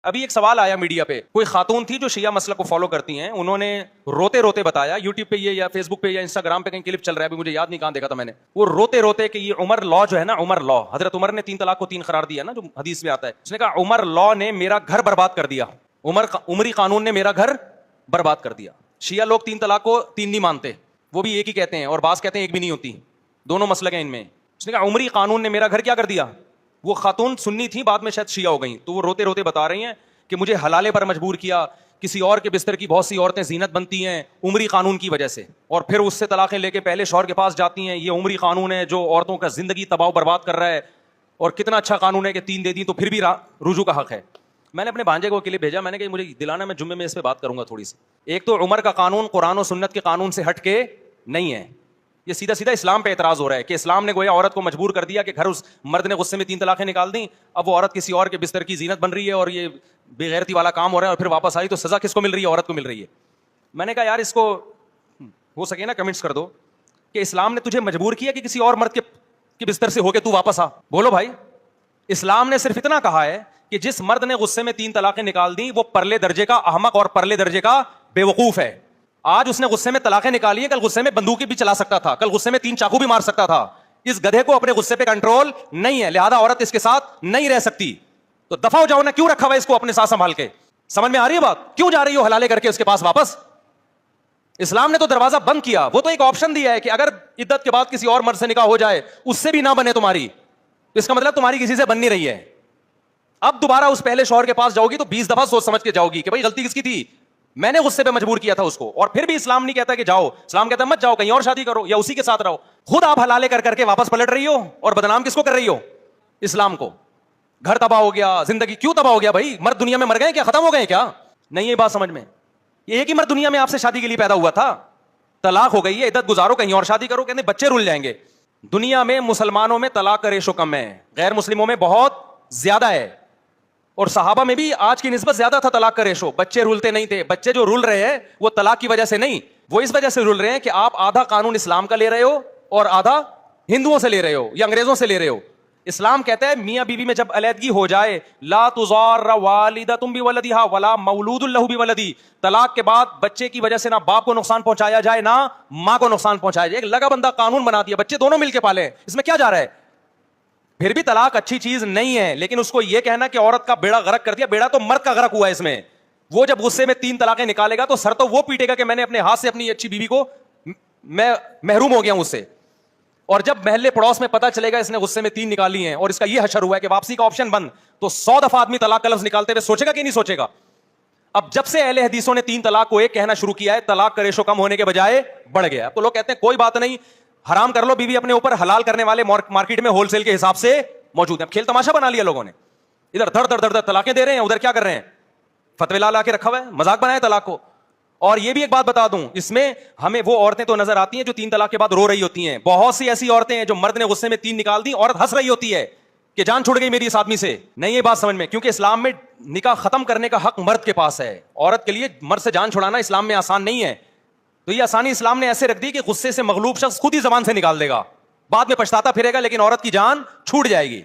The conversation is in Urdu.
ابھی ایک سوال آیا میڈیا پہ, کوئی خاتون تھی جو شیعہ مسلک کو فالو کرتی ہیں, انہوں نے روتے روتے بتایا, یوٹیوب پہ یہ یا فیس بک پہ یا انسٹاگرام پہ کہیں کلپ چل رہا ہے, ابھی مجھے یاد نہیں کہاں دیکھا تھا میں نے, وہ روتے روتے کہ یہ عمر لا جو ہے نا, عمر لا, حضرت عمر نے 3 طلاق کو 3 قرار دیا نا جو حدیث میں آتا ہے, اس نے کہا عمر لا نے میرا گھر برباد کر دیا, عمری قانون نے میرا گھر برباد کر دیا. شیعہ لوگ 3 طلاق کو 3 نہیں مانتے, وہ بھی ایک ہی کہتے ہیں, اور بعض کہتے ہیں ایک بھی نہیں ہوتی, دونوں مسلک ہیں ان میں. اس نے کہا عمری قانون نے میرا گھر کیا کر دیا. وہ خاتون سنی تھی, بعد میں شاید شیعہ ہو گئیں, تو وہ روتے روتے بتا رہی ہیں کہ مجھے حلالے پر مجبور کیا, کسی اور کے بستر کی بہت سی عورتیں زینت بنتی ہیں عمری قانون کی وجہ سے, اور پھر اس سے طلاقیں لے کے پہلے شوہر کے پاس جاتی ہیں. یہ عمری قانون ہے جو عورتوں کا زندگی تباہ و برباد کر رہا ہے, اور کتنا اچھا قانون ہے کہ 3 دے دی تو پھر بھی رجوع کا حق ہے. میں نے اپنے بھانجے کو کلپ بھیجا, میں نے کہا مجھے دلانا, میں جمعے میں اس پہ بات کروں گا تھوڑی سی. ایک تو عمر کا قانون قرآن و سنت کے قانون سے ہٹ کے نہیں ہے, یہ سیدھا سیدھا اسلام پہ اعتراض ہو رہا ہے کہ اسلام نے گویا عورت کو مجبور کر دیا کہ گھر اس مرد نے غصے میں 3 طلاقیں نکال دیں, اب وہ عورت کسی اور کے بستر کی زینت بن رہی ہے, اور یہ بے غیرتی والا کام ہو رہا ہے, اور پھر واپس آئی تو سزا کس کو مل رہی ہے, عورت کو مل رہی ہے. میں نے کہا یار اس کو ہو سکے نا کمنٹس کر دو کہ اسلام نے تجھے مجبور کیا کہ کسی اور مرد کے بستر سے ہو کے تو واپس آ. بولو بھائی, اسلام نے صرف اتنا کہا ہے کہ جس مرد نے غصے میں 3 طلاقیں نکال دیں وہ پرلے درجے کا احمق اور پرلے درجے کا بے وقوف ہے. آج اس نے غصے میں طلاقیں نکالی ہیں, کل غصے میں بندوقی بھی چلا سکتا تھا, کل غصے میں 3 چاقو بھی مار سکتا تھا. اس گدھے کو اپنے غصے پہ کنٹرول نہیں ہے, لہذا عورت اس کے ساتھ نہیں رہ سکتی. تو دفع ہو جاؤ نا, کیوں رکھا ہوا ہے اس کو اپنے ساتھ سنبھال کے. سمجھ میں آ رہی ہے بات, کیوں جا رہی ہو حلالے کر کے اس کے پاس واپس. اسلام نے تو دروازہ بند کیا, وہ تو ایک آپشن دیا ہے کہ اگر عدت کے بعد کسی اور مرد سے نکاح ہو جائے, اس سے بھی نہ بنے تمہاری, اس کا مطلب تمہاری کسی سے بن نہیں رہی ہے. اب دوبارہ اس پہلے شوہر کے پاس جاؤ گی تو 20 دفعہ سوچ سمجھ کے جاؤ گی کہ بھائی غلطی کس کی تھی, میں نے غصے پہ مجبور کیا تھا اس کو. اور پھر بھی اسلام نہیں کہتا کہ جاؤ, اسلام کہتا ہے مت جاؤ, کہیں اور شادی کرو یا اسی کے ساتھ رہو. خود آپ حلالے کر کر کے واپس پلٹ رہی ہو, اور بدنام کس کو کر رہی ہو, اسلام کو. گھر تباہ ہو گیا, زندگی کیوں تباہ ہو گیا بھائی, مرد دنیا میں مر گئے کیا, ختم ہو گئے کیا. نہیں یہ بات سمجھ میں, یہ ایک ہی مرد دنیا میں آپ سے شادی کے لیے پیدا ہوا تھا, طلاق ہو گئی ہے, عدت گزارو, کہیں اور شادی کرو, کہتے بچے رول جائیں گے. دنیا میں مسلمانوں میں طلاق کا ریشو کم ہے, غیر مسلموں میں بہت زیادہ ہے, اور صحابہ میں بھی آج کی نسبت زیادہ تھا طلاق کا ریشو. بچے رولتے نہیں تھے, بچے جو رول رہے ہیں وہ طلاق کی وجہ سے نہیں, وہ اس وجہ سے رول رہے ہیں کہ آپ آدھا قانون اسلام کا لے رہے ہو اور آدھا ہندوؤں سے لے رہے ہو یا انگریزوں سے لے رہے ہو. اسلام کہتا ہے میاں بیوی میں جب علیحدگی ہو جائے, لا تضار والدۃ بولدہا ولا مولود لہ بولدی, طلاق کے بعد بچے کی وجہ سے نہ باپ کو نقصان پہنچایا جائے نہ ماں کو نقصان پہنچایا جائے. ایک لگا بندہ قانون بنا دیا, بچے دونوں مل کے پالے, اس میں کیا جا رہا ہے. پھر بھی طلاق اچھی چیز نہیں ہے, لیکن اس کو یہ کہنا کہ عورت کا بیڑا غرق کر دیا, بیڑا تو مرد کا غرق ہوا ہے اس میں. وہ جب غصے میں 3 طلاقیں نکالے گا تو سر تو وہ پیٹے گا کہ میں نے اپنے ہاتھ سے اپنی اچھی بیوی کو میں محروم ہو گیا ہوں اس سے. اور جب محلے پڑوس میں پتا چلے گا اس نے غصے میں 3 نکالی ہیں اور اس کا یہ حشر ہوا ہے کہ واپسی کا آپشن بند, تو 100 دفعہ آدمی طلاق کا لفظ نکالتے ہوئے سوچے گا کہ نہیں سوچے گا. اب جب سے اہل حدیثوں نے 3 طلاق کو 1 کہنا شروع کیا ہے, طلاق کا ریشو کم ہونے کے بجائے بڑھ گیا. اب تو لوگ کہتے ہیں کوئی بات نہیں, حرام کر لو بیوی اپنے اوپر, حلال کرنے والے مارکیٹ میں ہول سیل کے حساب سے موجود ہیں. اب کھیل تماشا بنا لیا لوگوں نے, ادھر دھڑ دھڑ دھڑ طلاقیں دے رہے ہیں, ادھر کیا کر رہے ہیں, فتوی لا کے رکھا ہوا ہے, مذاق بنایا طلاق کو. اور یہ بھی ایک بات بتا دوں, اس میں ہمیں وہ عورتیں تو نظر آتی ہیں جو 3 طلاق کے بعد رو رہی ہوتی ہیں. بہت سی ایسی عورتیں ہیں جو مرد نے غصے میں 3 نکال دی, عورت ہنس رہی ہوتی ہے کہ جان چھوڑ گئی میری اس آدمی سے. نہیں یہ بات سمجھ میں, کیونکہ اسلام میں نکاح ختم کرنے کا حق مرد کے پاس ہے. عورت کے لیے مرد سے جان چھڑانا اسلام میں آسان نہیں ہے. تو یہ آسانی اسلام نے ایسے رکھ دی کہ غصے سے مغلوب شخص خود ہی زبان سے نکال دے گا, بعد میں پچھتاتا پھرے گا, لیکن عورت کی جان چھوٹ جائے گی.